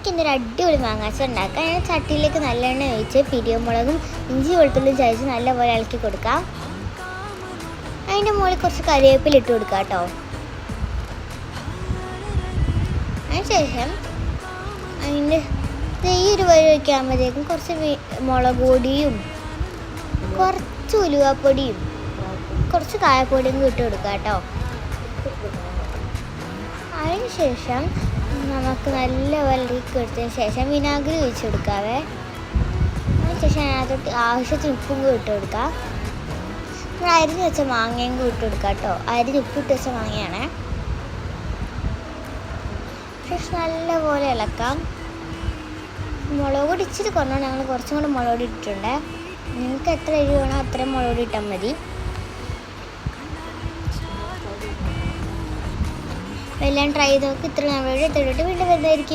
നമുക്കിന്നൊരു അടിപൊളി മാങ്ങാച്ചാർ ഉണ്ടാക്കാം. ഞാൻ ചട്ടിയിലേക്ക് നല്ലെണ്ണ ഒഴിച്ച് പിരിയമുളകും ഇഞ്ചി വെളുത്തുള്ളിയും ചതച്ച് നല്ലപോലെ ഇളക്കി കൊടുക്കാം. അതിൻ്റെ മുകളിൽ കുറച്ച് കറിവേപ്പില ഇട്ട് കൊടുക്കാം കേട്ടോ. അതിനുശേഷം അതിൻ്റെ ഈ ഒരു വഴി വയ്ക്കാകുമ്പോഴത്തേക്കും കുറച്ച് മുളക് പൊടിയും കുറച്ച് ഉലുവാപ്പൊടിയും കുറച്ച് കായപ്പൊടിയും ഇട്ട് കൊടുക്കാം കേട്ടോ. അതിനുശേഷം നമുക്ക് നല്ല വെള്ളരിക്ക് എടുത്തതിന് ശേഷം വിനാഗിരി ഒഴിച്ച് കൊടുക്കാവേ. അതിനുശേഷം അതിനകത്തോട്ട് ആവശ്യത്തിന് ഉപ്പും കൂടി ഇട്ട് കൊടുക്കാം. നമ്മൾ അരിഞ്ഞ് വെച്ച മാങ്ങയും കൂടി ഇട്ട് കൊടുക്കാം കേട്ടോ. അരിഞ്ഞ് ഉപ്പിട്ട് വെച്ച മാങ്ങയാണ്. ശേഷം നല്ലപോലെ ഇളക്കാം. മുളക് പൊടി ഇച്ചിരി കുറഞ്ഞാൽ ഞങ്ങൾ കുറച്ചും കൂടി മുളക് പൊടി ഇട്ടിട്ടുണ്ട്. നിങ്ങൾക്ക് എത്ര എരിവ് വേണോ അത്രയും മുളക് പൊടി ഇട്ടാൽ മതി. എല്ലാം ട്രൈ ചെയ്ത് നോക്കി. ഇത്ര നമ്മൾ വീണ്ടും വരുന്നതായിരിക്കും.